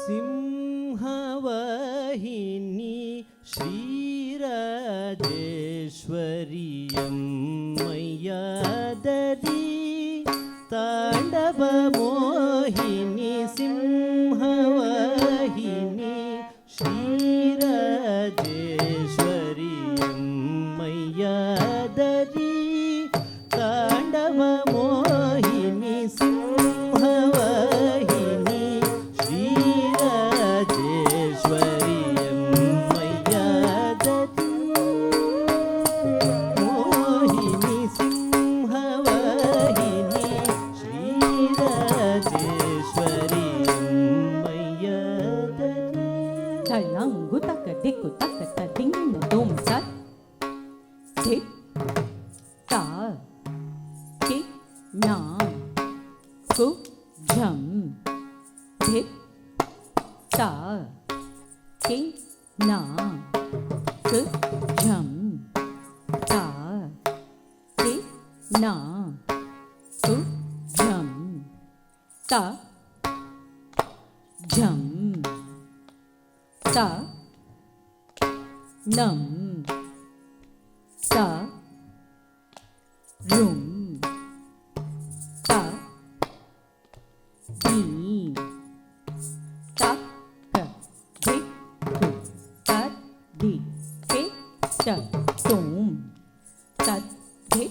ಸಿಂಹವಾಹಿನಿ ಶ್ರೀರಾಜೇಶ್ವರಿಯಮ್ಮಯ್ಯಾದರಿ ತಾಂಡವ ಮೋಹಿನಿ ಸಿಂಹವಾಹಿನಿ ಶ್ರೀರಾಜೇಶ್ವರಿಯಮ್ಮಯ್ಯಾದರಿ ತಾಂಡವ ಮೋಹಿನಿ ಸಿಂಹವಾಹಿನಿ ಶ್ರೀರಾಜೇಶ್ವರಿಯಮ್ಮಯ್ಯಾದರಿ ಮೋಹಿನಿ ಸಿಂಹವಾಹಿನಿ ಶ್ರೀರಾಜೇಶ್ವರಿಯಮ್ಮಯ್ಯಾದರಿ ತಳ್ಳಂಗು ತಕ್ಕ ದಿಕ್ಕು ತಕ್ಕ ದಿಂಗಿನ ದೋಮ ಸತ್ ಧಿಕ್ ತಾ ಟಿ ನಾ ಕು ಝಂ ಧಿಕ್ ತಾ ಟಿ ನಾ ಕು ಝಂ ತಾ ಟಿ ನಾ ಕು ಝಂ ತಾ ಝಂ ತಾ ನಂ ತಾ ರುಂ ತಾ ದಿ ತಾ ಕ ದಿ ಕು ತಾ ದಿ ಕೆ ತ ತುಂ ತಾ ದಿ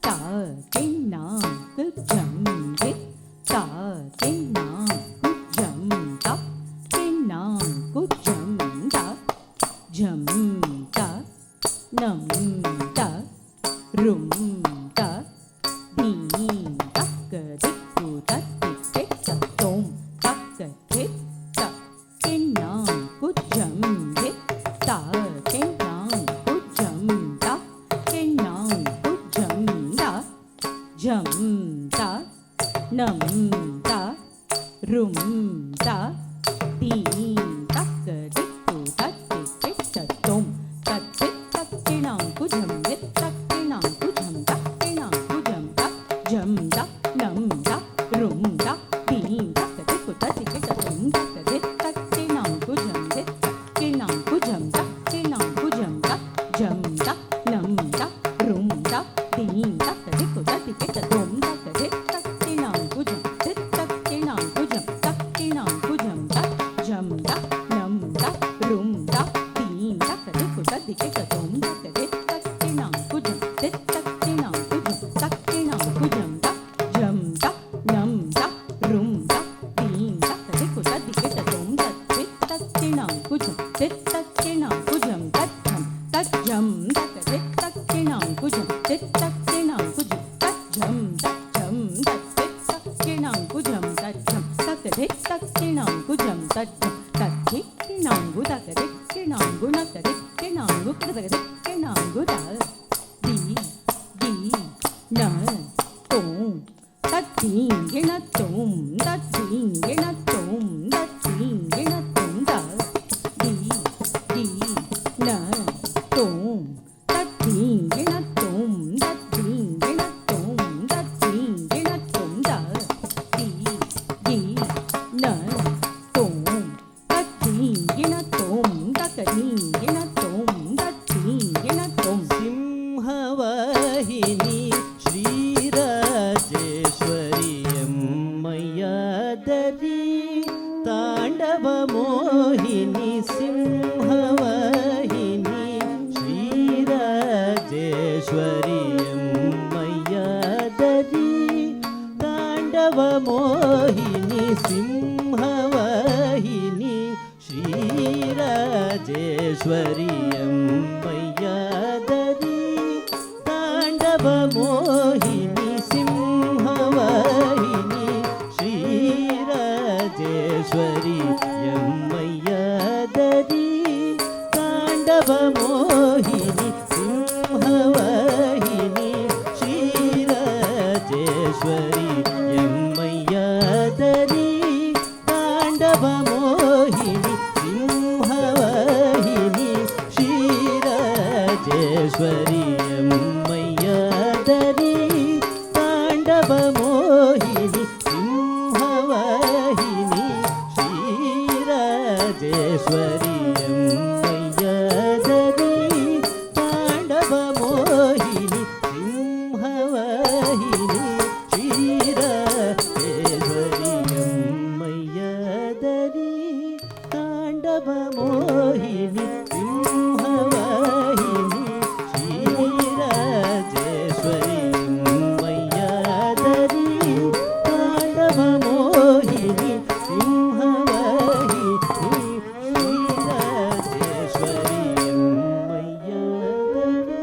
ತಾ ಕೆ ನಾ ಕು ಜಂ ದಿ ತಾ ಕೆ ನಾ ಕು ಜಂ ತಾ ಕೆ ನಾ ಕು ಜಂ ತಾ ಜಂ ತಾ ನಂ ತಾ ರುಂ ತಾ ದಿ ತಕ್ಕ ದಿಕ್ಕು ತತ್ತಿ ಕೆಟ್ಟ ತೋಂ ತಕ್ಕ ಕೆಟ್ಟ ಕೆನ್ನಾ ಕುಜಂ ಗೆ ತಾ ಕೆನ್ನಾ ಕುಜಂ ತಾ ಕೆನ್ನಾ ಕುಜಂ ತಾ ಜಂ ತಾ ನಂ ತಾ ರುಂ ತಾ ದಿ ತಕ್ಕ ದಿಕ್ಕು ತತ್ತಿ ಕೆಟ್ಟ ತೋಂ ತತ್ತಿ ತಕ್ಕಿನಾ ಕುಜಂ ಗೆ ತಕ್ಕಿನಾ ಕುಜಂ ತಕ್ಕಿನಾ ಕುಜಂ ತ ಜಂ ತ ನಂ ತ ರುಂ ತ ದಿ ತಕ್ಕ ದಿಕ್ಕು ತತ್ತಿ ಕೆಟ್ಟ ತೋಂ ತಕ್ಕ ದಿ ತಕ್ಕಿನಾ ಕುಜಂ ಗೆ ತಕ್ಕಿನಾ ಕುಜಂ ತಕ್ಕಿನಾ ಕುಜಂ ತ ಜಂ ತ ನಂ ತ ರುಂ ತ ದಿ ತಕ್ಕ ದಿಕ್ಕು ತತ್ತಿ ಕೆಟ್ಟ ತೋಂ ತಕ್ಕ ದಿ ತಕ್ಕಿನಾ ಕುಜಂ ದಿ ತಕ್ಕಿನಾ ಕುಜಂ ತಕ್ಕಿನಾ ಕುಜಂ ತ ಜಂ ತ ನಂ ತ ರುಂ ತ ದಿ ತಕ್ಕ ದಿಕ್ಕು ತತ್ತಿ ಕೆಟ್ಟ ತೋಂ ತಕ್ಕ ದಿ ತಕ್ಕಿನಾ ಕುಜಂ ದಿ ತಕ್ಕಿನಾ ಕುಜಂ ತಕ್ಕಿನಾ ಕುಜಂ ತ ಜಂ ತ ನಂ ತ ರುಂ ತ ದಿ ತಕ್ಕ ದಿಕ್ಕು ತತ್ತಿ ಕೆಟ್ಟ ತೋಂ ತತ್ತಿ ತಕ್ಕಿನಾ ಕುಜಂ ದಿ ತಕ್ಕಿನಾ ಕುಜಂ ತಜ್ಜಂ ತಜ್ಜಂ ತಕ್ಕ ದಿ ತಕ್ಕಿನಾ ಕುಜಂ ದಿ ತಕ್ಕಿನಾ ಕುಜಂ ತಜ್ಜಂ ತಜ್ಜಂ ತತ್ತಿ ತಕ್ಕಿನಾ ಕುಜಂ ತಜ್ಜಂ ತಕ್ಕ ದಿ ತಕ್ಕಿನಾ ಕುಜಂ ತಜ್ಜಂ ತಕ್ಕಿನಾಂಗು ತಕ್ಕ ದಿಕ್ಕಿನಾಂಗು ನಕ್ಕ ದಿಕ್ಕಿನಾಂಗು ಕಡಗ ದಿಕ್ಕಿನಾಂಗು ತ ದಿ ದಿ ನ ತೋಂ ತತ್ತಿಂಗಿಣ ತೋಂ ತತ್ತಿಂಗಿಣ ತೋಂ ತತ್ತಿಂಗಿಣ ತೋಂ ತ ದಿ ದಿ ನ ತೋಂ ತತ್ತಿಂಗಿಣ ತೋಂ ತತ್ತಿಂಗಿಣ ತೋಂ ತತ್ತಿಂಗಿಣ ತೋಂ ತ ದಿ ದಿ ನ ತೋಂ ತತ್ತಿಂಗಿಣ ತೋಂ ತಕದಿಂಗಿಣ ತೋಂ ತತ್ತಿಂಗಿಣ ತೋಂ ಸಿಂಹವಾಹಿನಿ ಶ್ರೀರಾಜೇಶ್ವರಿಯಮ್ಮಯ್ಯಾದರಿ ತಾಂಡವ ಮೋಹಿನಿ ಸಿಂಹವಾಹಿನಿ ಶ್ರೀರಾಜೇಶ್ವರಿಯಮ್ಮಯ್ಯಾದರಿ ತಾಂಡವ ಮೋಹಿನಿ ಸಿಂಹವಾಹಿನಿ ಶ್ರೀರಾಜೇಶ್ವರಿಯಮ್ಮಯ್ಯಾದರಿ ತಾಂಡವ ಮೋಹಿನಿ ಸಿಂಹವಾಹಿನಿ ಶ್ರೀರಾಜೇಶ್ವರಿಯಮ್ಮಯ್ಯಾದರಿ ತಾಂಡವ ಮೋಹಿನಿ ಸಿಂಹವಾಹಿನಿ ಶ್ರೀರಾಜೇಶ್ವರಿಯಮ್ಮಯ್ಯಾದರಿ ತಾಂಡವ ಮೋಹಿನಿ ಸಿಂಹವಾಹಿನಿ ಶ್ರೀರಾಜೇಶ್ವರಿಯಮ್ಮಯ್ಯಾದರಿ ತಾಂಡವ ಮೋಹಿನಿ ಸಿಂಹವಾಹಿನಿ ಶ್ರೀರಾಜೇಶ್ವರಿಯಮ್ಮಯ್ಯಾದರಿ ಕ್ಷೀರಜೇಶ್ವರಿಯಮ್ಮಯ್ಯದರಿ ತಾಂಡವ ಮೋಹಿನಿ ಸಿಂಹವಾಹಿನಿ ಕ್ಷೀರಜೇಶ್ವರಿಯಮ್ಮಯ್ಯದರಿ ತಾಂಡವ ಮೋಹಿನಿ ಸಿಂಹವಾಹಿನಿ ಕ್ಷೀರಜೇಶ್ವರಿಯಮ್ಮಯ್ಯದರಿ ತಾಂಡವ ಮೋಹಿನಿ ಸಿಂಹವಾಹಿನಿ ಕ್ಷೀರಜೇಶ್ವರಿಯಮ್ಮಯ್ಯದರಿ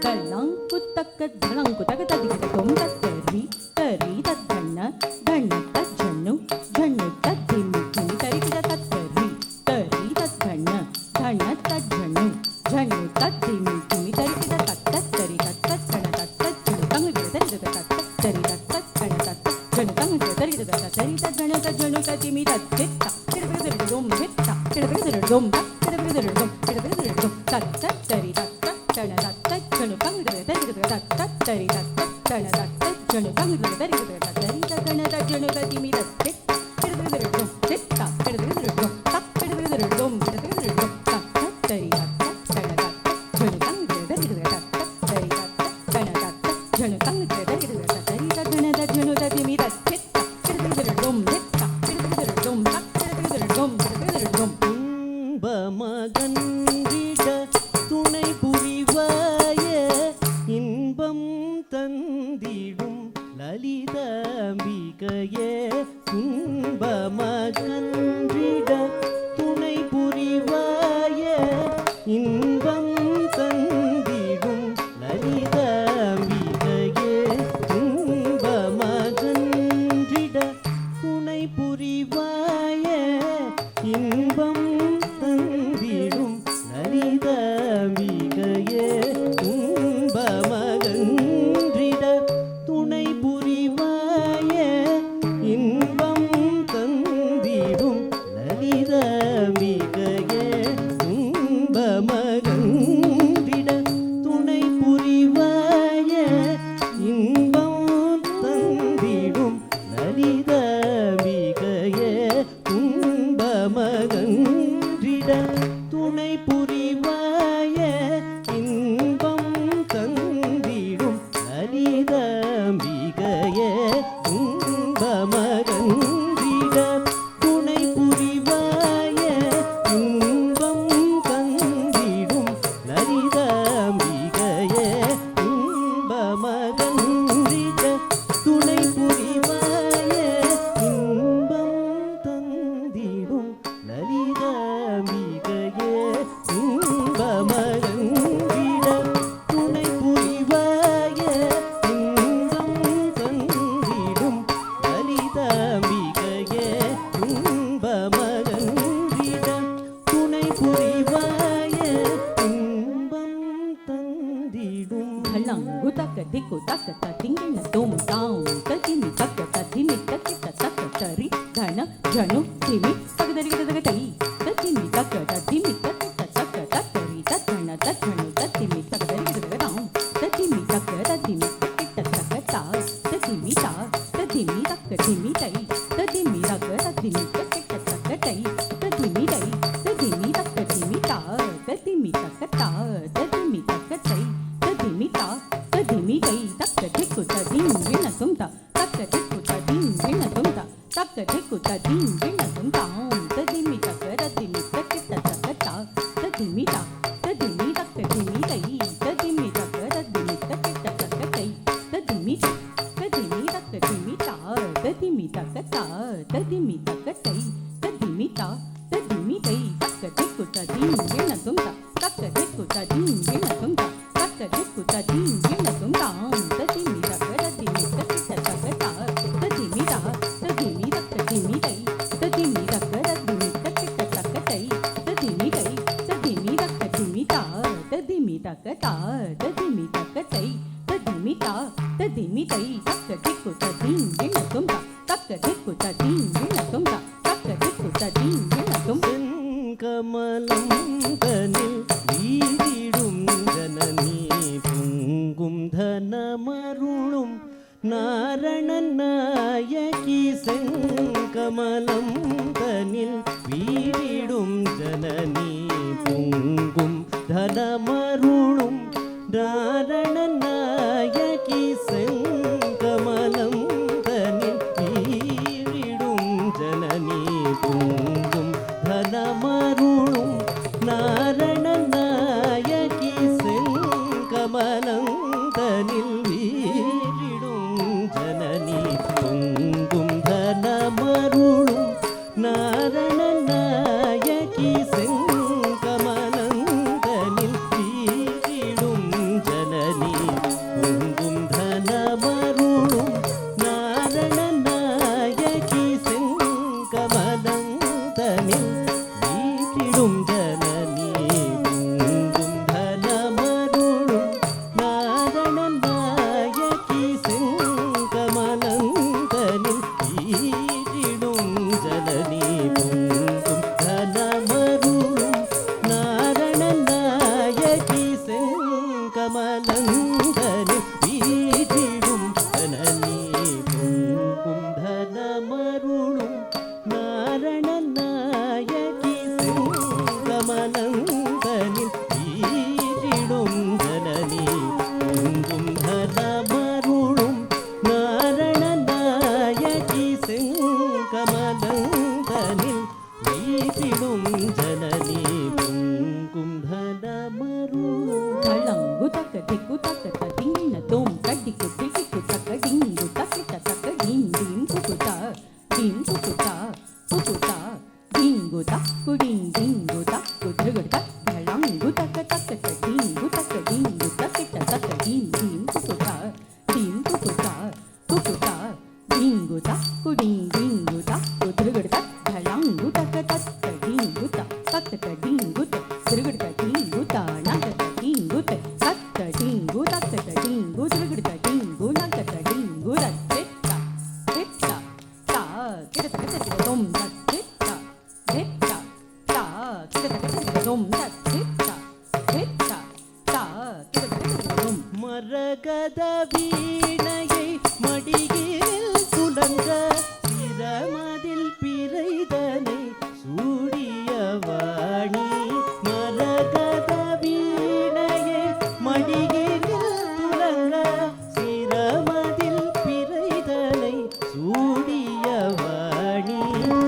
ಗಳ್ಳಂಕುತಕ್ಕ ಧಳಂಕುತಕ ತದಿಗಿದ ತೊಂದಕ್ಕರಿ ತರಿ ತದ್ದಣ್ಣ ಧಣ್ಣ ತಜ್ಜಣ್ಣು ಝಣ್ಣು ತದ್ದಿಮ್ಮಿ ಕಿಣಿ ತರಿಗಿದ ತಕ್ಕರಿ ತರಿ ತದ್ದಣ್ಣ ಧಣ್ಣ ತಜ್ಜಣ್ಣು ಝಣ್ಣು ತದ್ದಿಮ್ಮಿ ಕಿಣಿ ತರಿಗಿದ ತತ್ತರಿ ತತ್ತಣ ತತ್ತಜ್ಜಣ್ಣು ತಂಗಿದ ತರಿಗಿದ ತತ್ತರಿ ತತ್ತಣ ತತ್ತಜ್ಜಣ್ಣು ತಂಗಿದ ತರಿಗಿದ ತತ್ತರಿ ತಜ್ಜಣ ತಜ್ಜಣ್ಣು ತದಿಮಿ ತಚ್ಚಿತ್ತ ಕಿಡಬಿಡದಿರಡೊಂ ಹಿತ್ತ ಕಿಡಬಿಡದಿರಡೊಂ ಕಿಡಬಿಡದಿರಡೊಂ ಕಿಡಬಿಡದಿರಡೊಂ ತತ್ತರಿ ತತ್ತಣ ತತ್ತಜ್ಜಣ್ಣು ತಂಗಿದ ತರಿಗಿದ ತತ್ತರಿ ತತ್ತಣ ತತ್ತಜ್ಜಣ್ಣು ತಂಗಿದ ತರಿಗಿದ ತತ್ತರಿ ತಜ್ಜಣ ತಜ್ಜಣ್ಣು ತದಿಮಿ ತಚ್ಚಿತ್ತ ಕಿಡಬಿಡದಿರಡೊಂ ಹಿತ್ತ ಕಿಡಬಿಡದಿರಡೊಂ ಕಿಡಬಿಡದಿರಡೊಂ ಕಿಡಬಿಡದಿರಡೊಂ ತತ್ತರಿ ತತ್ತಣ ತತ್ತಜ್ಜಣ್ಣು ತಂಗಿದ ತರಿಗಿದ ತತ್ತರಿ ತತ್ತಣ ತತ್ತಜ್ಜಣ್ಣು ತಂಗಿದ ತರಿಗಿದ ತತ್ತರಿ ತಜ್ಜಣ ತಜ್ಜಣ್ಣು ತದಿಮಿ ತಚ್ಚಿತ್ತ ಕಿಡಬಿಡದಿರಡೊಂ ಹಿತ್ತ ಕಿಡಬಿಡದಿರಡೊಂ ಕಿಡಬಿಡದಿರಡೊಂ ಕಿಡಬಿಡದಿರಡೊಂ இன்பமகன்றிட துணை புரிவாய இன்பம் தந்திடும் லலிதாம்பிகையே இன்பமகன்றிட துணை புரிவாய இன்பம் தந்திடும் லலிதாம்பிகையே இன்பமகன்றிட துணை புரிவாய இன்பம் தந்திடும் லலிதாம்பிகையே இன்பமகன்றிட துணை புரிவாய இன்பம் தந்திடும் லலிதாம்பிகையே இன்பமகன்றிட துணை புரிவாய இன்பம் தந்திடும் லலிதாம்பிகையே இன்பமகன்றிட துணை புரிவாய இன்பம் தந்திடும் லலிதாம்பிகையே இன்பமகன்றிட துணை புரிவாய இன்பம் தந்திடும் லலிதாம்பிகையே இன்பமகன்றிட துணை புரிவாய இன்பம் தந்திடும் லலிதாம்பிகையே இன்பமகன்றிட துணை புரிவாய இன்பம் தந்திடும் லலிதாம்பிகையே இன்பமகன்றிட துணை புரிவாய இன்பம் தந்திடும் ಧಳಂಗುತಕ ದಿಕ್ಕುತಕ ತದಿಂಗಿನ ತೋಂ ತಾಂ ತದಿಮಿ ತಕ್ಕ ತದಿಮಿ ತಕ್ಕಿಟ ತಕ್ಕ ತರಿ ಧಣ ಝಣು ತಿಮಿ ತಗದರಿಗದಗ ತೈ ತದಿಮಿ ತಕ್ಕ ತದಿಮಿ ತಕ್ಕಿಟ ತಕ್ಕ ತತ್ತರಿ ತದ್ದಣ ತದ್ದಣು ತದಿಮಿ ತಗದರಿಗದಗ ತಾಂ ತದಿಮಿ ತಕ್ಕ ತದಿಮಿ ತಕ್ಕಿಟ ತಕ್ಕ ತಾ ತದಿಮಿ ತಾ ತದಿಮಿ ತಕ್ಕ ತಿಮಿ ತೈ ತದಿಮಿ ತಕ್ಕ ತದಿಮಿ ತಕ್ಕಿಟ ತಕ್ಕ ತೈ ತದಿಮಿ ತೈ ತದಿಮಿ ತಕ್ಕ ತಿಮಿ ತಾ ತದಿಮಿ ತಕ್ಕ ತಾ ತದಿಮಿ ತಕ್ಕ ತೈ ತದಿಮಿ ತಾ ತದಿಮಿ ತೈ ತಕ್ಕ ದಿಕ್ಕು ತದಿಂ ವಿಣ ತುಂತ ತಕ್ಕ ದಿಕ್ಕು ತದಿಂ ವಿಣ ತುಂತ ತಕ್ಕ ದಿಕ್ಕು ತದಿಂ ವಿಣ ತುಂತ ತದಿಮಿ ತಕ್ಕ ತದಿಮಿ ತಕ್ಕಿಟ ತಕ್ಕ ತಾ ತದಿಮಿ ತಾ ತದಿಮಿ ತಕ್ಕ ದಿಮಿ ತೈ ತದಿಮಿ ತಕ್ಕ ತದಿಮಿ ತಕ್ಕಿಟ ತಕ್ಕ ತೈ ತದಿಮಿ ತಾ ತದಿಮಿ ತಕ್ಕ ದಿಮಿ ತಾ ತದಿಮಿ ತಕ್ಕ ತಾ ತದಿಮಿ ತಕ್ಕ ತೈ ತದಿಮಿ ತಾ ತದಿಮಿ ತೈ ತಕ್ಕ ದಿಕ್ಕು ತದಿಂ ವಿಣ ತುಂತ ತಕ್ಕ ದಿಕ್ಕು ತದಿಂ ವಿಣ ತುಂತ ತಕ್ಕ ದಿಕ್ಕು ತದಿಂ ವಿಣ ತುಂತ ತದಿಮಿ ತಕ್ಕ ತದಿಮಿ ತಕ್ಕಿಟ ತಕ್ಕ ತಾ ತದಿಮಿ ತಾ ತದಿಮಿ ತಕ್ಕ ದಿಮಿ ತೈ ತದಿಮಿ ತಕ್ಕ ತದಿಮಿ ತಕ್ಕಿಟ ತಕ್ಕ ತೈ ತದಿಮಿ ತೈ ತದಿಮಿ ತಕ್ಕ ದಿಮಿ ತಾ ತದಿಮಿ ತಕ್ಕ ತಾ ತದಿಮಿ ತಕ್ಕ ತೈ ತದಿಮಿ ತಾ ತದಿಮಿ ತೈ ತಕ್ಕ ದಿಕ್ಕು ತದಿಂ ವಿಣ ತುಂತ ತಕ್ಕ ದಿಕ್ಕು ತದಿಂ ವಿಣ ತುಂತ ತಕ್ಕ ದಿಕ್ಕು ತದಿಂ ವಿಣ ತುಂತ கமலம் தனில் வீரிடும் ஜனனி பொங்கும் தனமருளும் நாரணன் நாயகி செங்கமலம் தனில் வீரிடும் வீற்றிடும் ஜனனி பொங்கும் தனமருளும் நாரணன் நாயகி செங்கமலந்தனில் வீற்றிடும் ஜனனி பொங்கும் தனமருளும் நாரணன் நாயகி செங்கமலந்தனில் வீற்றிடும் ஜனனி பொங்கும் தனமருளும் நாரணன் நாயகி செங்கமலந்தனில் வீற்றிடும் ஜனனி பொங்கும் தனமருளும் நாரணன் நாயகி செங்கமலந்தனில் வீற்றிடும் ஜனனி பொங்கும் தனமருளும் தளங்கு தக்க திக்கு தக்க தடிங்க தோம் கடிக்கு திக்கு தக்க டிங்கு தக்க தக்க டிங் புகுதா புகுதா டிங்கு தக்கு டிங்கு தக்கு திருகட தளங்கு தக்க தக்க டிங்கு தக்க தக்க டிங் புகுதா டிங்கு தக்கு டிங்கு தக்கு திருகட தளங்கு தக்க தக்க டிங்கு தக்க டிங்கு திருகட டிங்கு தானக டிங்கு தக்க டிங்கு திருகட டிங்கு நக டிங்கு ரத்தா ரத்தா தா கிடத தொம் ரத்தா ரத்தா தா கிடத தொம் ரத்தா ரத்தா தா கிடத தொம் மரகத வீணையை மடியில் துலங்க சிரமதில் பிறைதனை சூடிய வாணி மரகத வீணையை மடியில் துலங்க சிரமதில் பிறைதனை சூடிய வாணி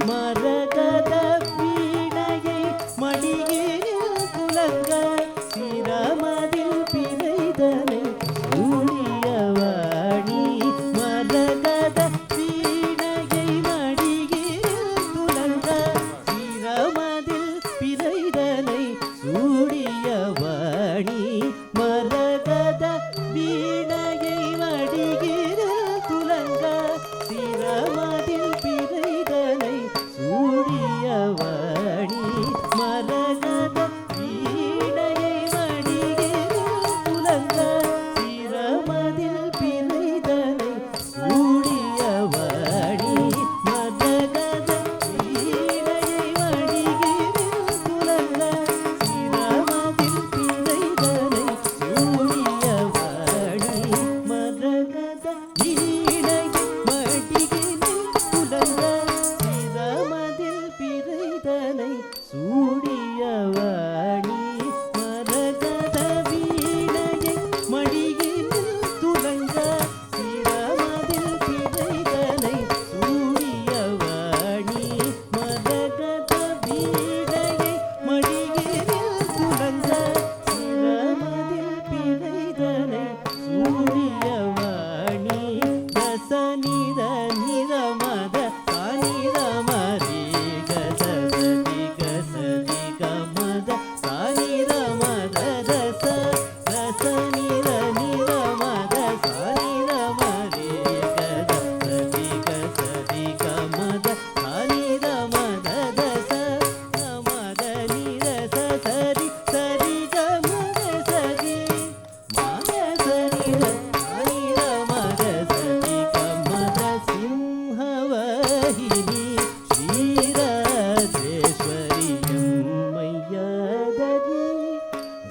மரகத வீணையை மடியில் துலங்க சிரமதில் பிறைதனை சூடிய வாணி மரகத வீணையை மடியில் துலங்க சிரமதில் பிறைதனை சூடிய வாணி மரகத வீணையை மடியில் துலங்க சிரமதில் பிறைதனை சூடிய வாணி மரகத வீணையை மடியில் துலங்க சிரமதில் பிறைதனை சூடிய வாணி மரகத வீணையை மடியில் துலங்க சிரமதில் பிறைதனை சூடிய வாணி மரகத வீணையை மடியில் துலங்க சிரமதில் பிறைதனை சூடிய வாணி மரகத வீணையை மடியில் துலங்க சிரமதில் பிறைதனை சூடிய வாணி மரகத வீணையை மடியில் துலங்க சிரமதில் பிறைதனை சூடிய வாணி ரசனித நிரமத சானிரமரி கசதி கசதி கமத சானிரமத ரச ரசனிர நிரமத சானிரமரி கசதி கசதி கமத சானிரமத ரச கமத நிரச சரி சரி கமத சரி மத சரி சானிரமத சரி கமத சிம்ஹவஹினி ಶ್ರೀರಾಜೇಶ್ವರಿ ಎಮ್ಮಯ್ಯದರಿ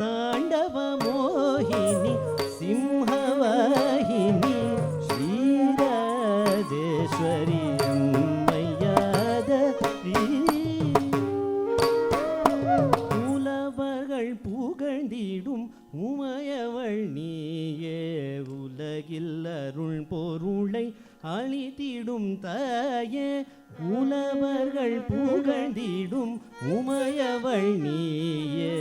ತಾಂಡವ ಮೋಹಿನಿ ಸಿಂಹವಾಹಿನಿ ಶ್ರೀರಾಜೇಶ್ವರಿ ಎಮ್ಮಯ್ಯದರಿ உலவர்கள் புகழ்ந்திடும் உமையவள் நீயே உலகில் அருள் பொருளை அளித்திடும் தாயே உலவர்கள் புகழ்ந்திடும் உமையவள் நீயே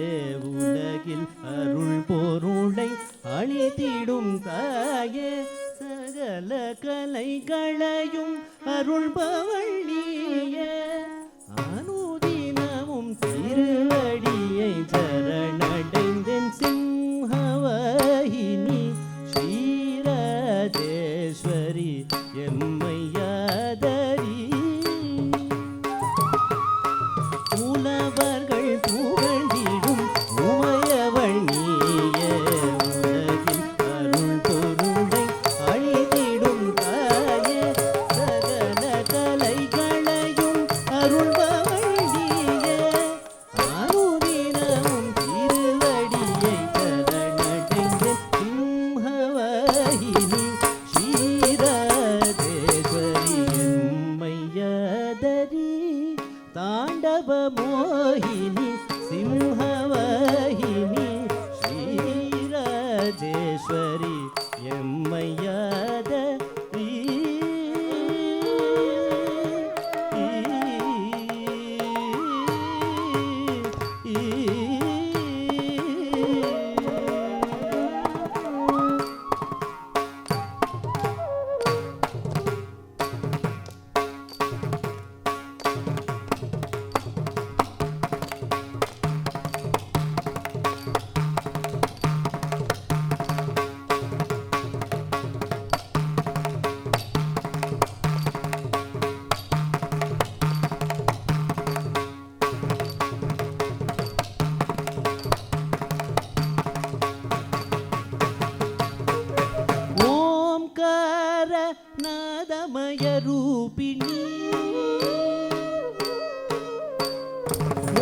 உலகில் அருள் பொருளை அளித்திடும் தாயே சகல கலைகளையும் அருள்பவள் நீயே அனுதினமும் திருவடியை சரணடைந்தேன் சிம்ஹவாகினி ஸ்ரீராஜேஸ்வரி எம்மையாதரி உலவ ವೃಷಭಮೋಹಿನಿ ಸಿಂಹವಾಹಿನಿ ಶ್ರೀರಾಜೇಶ್ವರಿ ಎಮ್ಮಯ್ಯದ ನಾದಮಯ ರೂಪಿಣಿ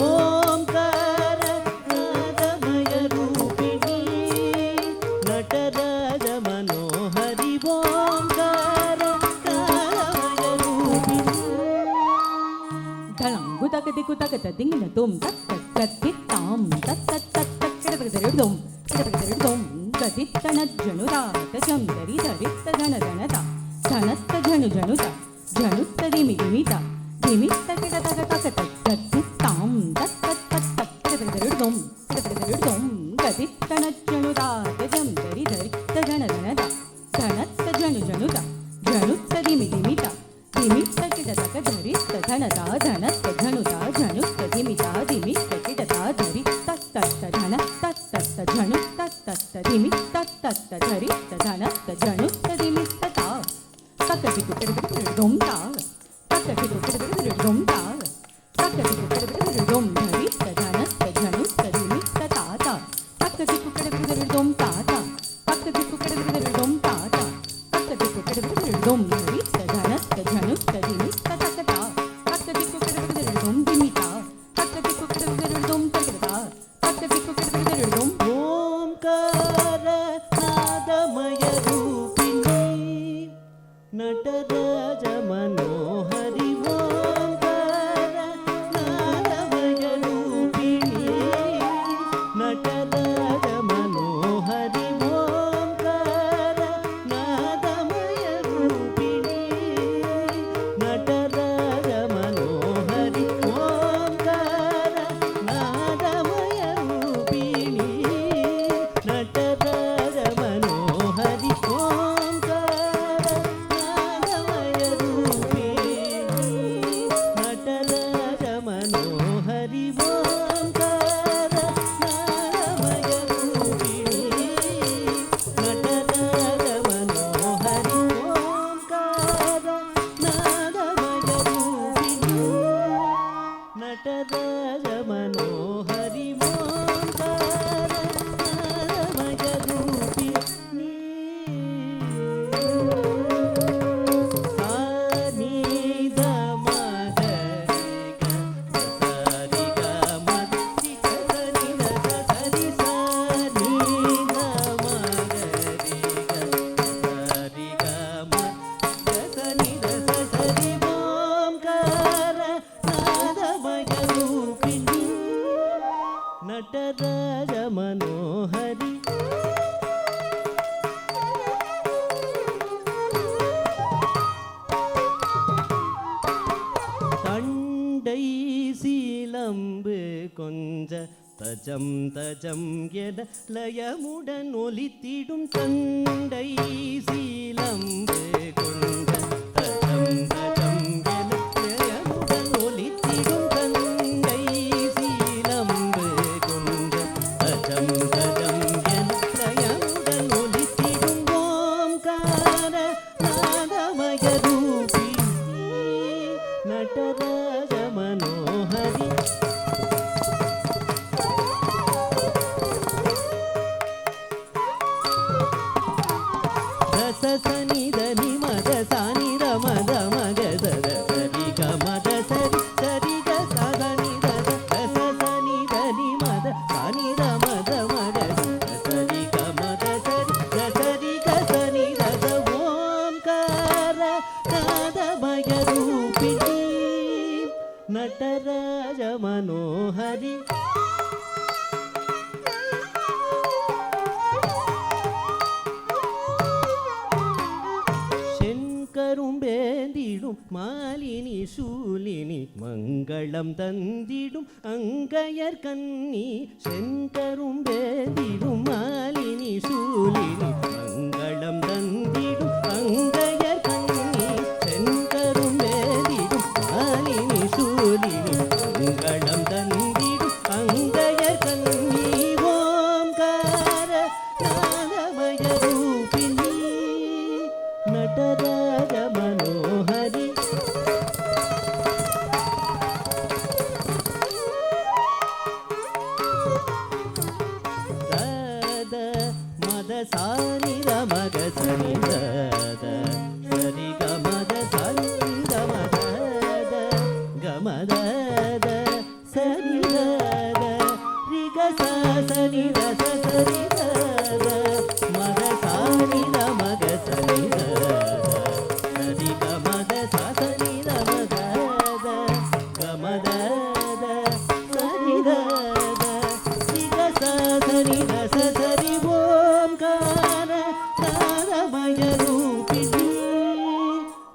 ಓಂಕಾರ ನಾದಮಯ ರೂಪಿಣಿ ನಟರಾಜ ಮನೋಹರಿ ಓಂಕಾರ ನಾದಮಯ ರೂಪಿಣಿ ಧಳಂಗು ತಗದಿಗು ತಗದ ದಿಂಗಿನ ತುಂ ತತ್ತಿತ್ತಾಂ ತತ್ತತ್ತತ್ತಕ್ಕಡದಗದರಿಡುಂ ಕಡದಗದರಿಡುಂ ಗದಿತ್ತಣ ಜನುರಾತ ಜಂದರಿ ಧರಿತ್ತ ಧನಧನದ ಧನತ್ತ ಝಣು ಝಣುತ ಝಣುತ್ತ ದಿಮಿತ ದಿಮಿತ್ತ ಕಿಡತಗ ತಗತ ಗದಿತ್ತಾಂ ತತ್ತತ್ತತ್ತಕ್ಕಡದಗದರಿಡುಂ ಕಡದಗದರಿಡುಂ ಗದಿತ್ತಣ ಜನುರಾತ ಜಂದರಿ ಧರಿತ್ತ ಧನಧನದ ಧನತ್ತ ಝಣು ಝಣುತ ಝಣುತ್ತ ದಿಮಿತ ದಿಮಿತ್ತ ಕಿಡತಗ ಧರಿತ್ತ ಧನದ ಧನತ್ತ ಝಣುತ ಝಣುತ್ತ ದಿಮಿತ್ತ ಕಿಡತ ಧರಿ ತತ್ತತ್ತ ಧನ ತತ್ತತ್ತ ಝಣು ತತ್ತತ್ತ ದಿಮಿ ತತ್ತತ್ತ ಧರಿತ್ತ ಧನತ್ತ ಝಣುತ್ತ ದಿಮಿತ್ತ ತಾ ತಕ್ಕದಿಗು ಕೆಡದಗದರಿಡುಂ ತಾ ತಕ್ಕದಿಗು ಕೆಡದಗದರಿಡುಂ ತಾ ತಕ್ಕದಿಗು ಕೆಡದಗದರಿಡುಂ ಧರಿತ್ತ ಧನತ್ತ ಝಣುತ್ತ ದಿಮಿತ್ತ ತಾತ ತಕ್ಕದಿಗು ಕೆಡದಗದರಿಡುಂ ತಾತ ತಕ್ಕದಿಗು ಕೆಡದಗದರಿಡುಂ ತಾತ ತಕ್ಕದಿಗು ಕೆಡದಗದರಿಡುಂ ಧರಿತ್ತ ಧನತ್ತ ಝಣುತ್ತ ದಿಮಿತ್ತ ತಕತ ತಕ್ಕದಿಗು ಕೆಡದಗದರಿಡುಂ ದಿಮಿತ ತಕ್ಕದಿಗು ಕೆಡದಗದರಿಡುಂ ತಕತ ತಕ್ಕದಿಗು ಕೆಡದಗದರಿಡುಂ ಓಂಕಾರ ನಾದಮಯ ರೂಪಿಣಿ ನಟರಾಜ ಮನೋಹರಿ ಓಂಕಾರ ನಾದಮಯ ರೂಪಿಣಿ ನಟರಾಜ ಮನೋಹರಿ ಓಂಕಾರ ನಾದಮಯ ರೂಪಿಣಿ ನಟರಾಜ ಮನೋಹರಿ ಓಂಕಾರ ನಾದಮಯ ರೂಪಿಣಿ ನಟರಾಜ ಮನೋಹರಿ ಓಂಕಾರ ನಾದಮಯ ರೂಪಿಣಿ ನಟರಾಜ ಮನೋಹರಿ ಓಂಕಾರ ನಾದಮಯ ರೂಪಿಣಿ ನಟರಾಜ ಮನೋಹರಿ ಓಂಕಾರ ನಾದಮಯ ರೂಪಿಣಿ ನಟರಾಜ ಮನೋಹರಿ ಓಂಕಾರ ನಾದಮಯ ರೂಪಿಣಿ ಸಾನಿದ ಮಗರಿಗ ಸರಿಗ ಮತ್ತಿಗ ಸರಿದ ಸರಿ ಸಾನಿದ ಮಗರಿಗ ಸರಿಗ ಮತ್ತಿಗ ಸರಿದ ಸರಿ ಓಂಕಾರ ನಾದಮಯ ರೂಪಿಣಿ ನಟರಾಜ ಮನೋಹರಿ தண்டை சீலம்பு கொஞ்ச தஜம் தஜம் என லயமுடன் ஒலித்திடும் தண்டை சீலம்பு கொஞ்ச தஜம் தஜம் என லயமுடன் ஒலித்திடும் தண்டை சீலம்பு கொஞ்ச தஜம் தஜம் என லயமுடன் ஒலித்திடும் ஓம்கார நாதமய ரூபிணி ನಟರಾಜ ಮನೋಹರಿ ರಸ ಸನಿ ಧನಿ மனோஹரி கரும்பேந்திடும் மாலினி சூலினி மங்களம் தந்திடும் அங்கையர் கண்ணி செங்கரும்பேந்திடும் மாலினி சூலினி மங்களம் தந்திடும் அங்கையர் கண்ணி செங்கரும்பேந்திடும் மாலினி சூலினி மங்களம் தந்திடும் அங்கையர் கண்ணி ஓம்கார நாதமய ரூபிணி நடராஜ மனோஹரி தத மத சானி மக சனி தத சரி கமத சனி கமத கமத சரி தத ரிக சனி ரச சரி தத மத சானி மக சனி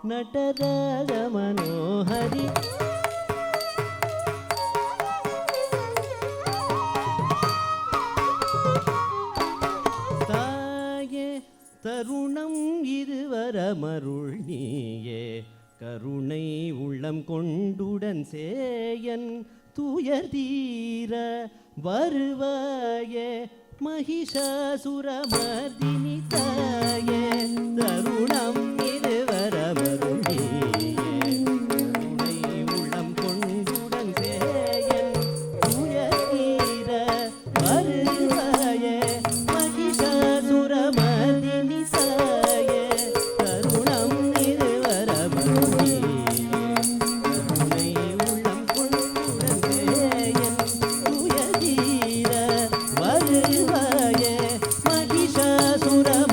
நடராஜ மனோஹரி தாயே தருணம் இருவரமருள் நீயே கருணை உள்ளம் கொண்டுடன் சேயன் துயர் தீர வருவாயே மகிஷாசுரமர்தினி தாயே தருணம் இருவரமருள் நீயே கருணை உள்ளம் கொண்டுடன் சேயன் துயர் தீர வருவாயே மகிஷாசுரமர்தினி தாயே தருணம் இருவரமருள் நீயே கருணை உள்ளம் கொண்டுடன் சேயன் துயர் தீர வருவாயே மகிஷாசுரமர்தினி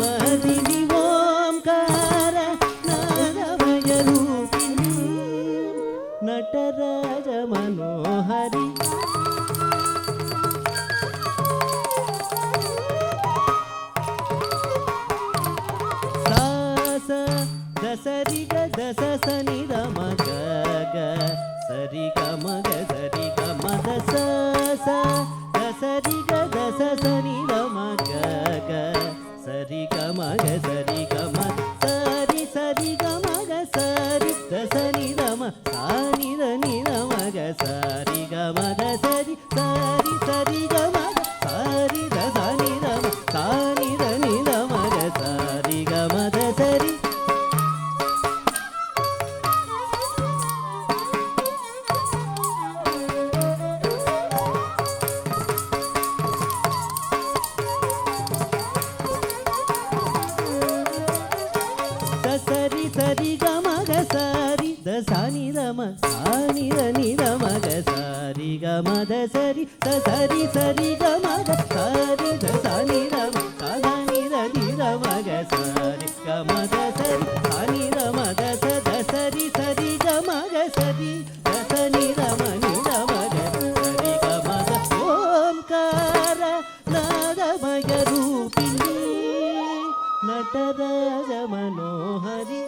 ஓம்கார நாதமய ரூபிணி நடராஜ மனோஹரி சாச தசரிக தச சனி ரமக சரிக மக சரிக மத ச தசரிக தச சனி ரமக சரிக மக சரிக மத சரி சரிக மக சரி தசனி ரம சானி ரனி ரமக சரிக மத சரி சரி சரிக மக சாரி தசனி ரம சானி ரனி ரமக சரிக மத சரி சரி சரி கமக சரி தசானி ரம சானி ரனி ரமக சரி கமத சரி சரி சரி கமக சரி தசானி ரம சானி ரனி ரமக சரி கமத சரி சானி ரம தச தசரி சரி கமக சரி தசனி ரமணி ரமக சரி கமத ஓம்கார நாதமய ரூபிணி நடராஜ மனோஹரி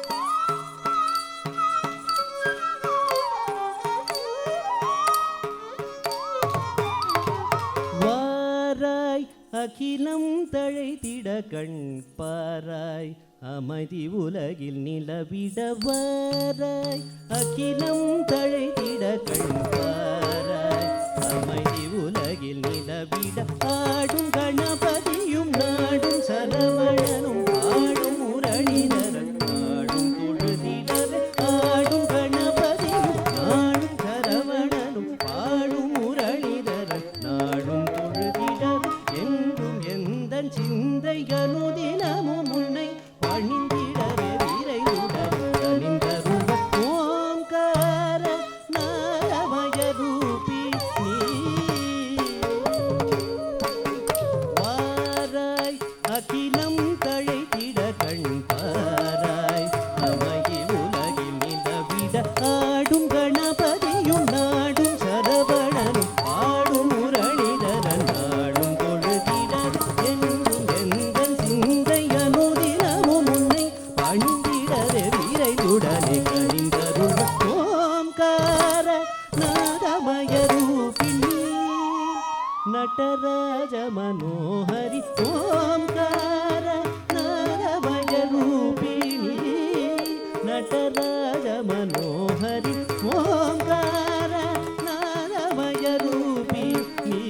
வாராய் அகிலம் தழைத்திட கண் பாராய் அமைதி உலகில் நிலவிட வாராய் அகிலம் தழைத்திட கண் பாராய் அமைதி உலகில் நிலவிட ஆடும் கணபதியும் நாடும் சரவணனும் ஆடும் முரளிதரன் ஆடும் தொழுதிடவே ஆடும் கணபதியும் நாடும் சரவணனும் ஆடும் முரளிதரன் நாடும் தொழுதிடவே என்றும் எந்தன் சிந்தை அனுதினமும் உன்னை பணிந்திடவே விரைவுடன் கனிந்தருள ஓம்கார நாதமய ரூபி நீ ನಟರಾಜ ಮನೋಹರಿ ಓಂಕಾರ ನಾದಮಯ ರೂಪಿಣಿ ನಟರಾಜ ಮನೋಹರಿ ಓಂಕಾರ ನಾದಮಯ ರೂಪಿಣಿ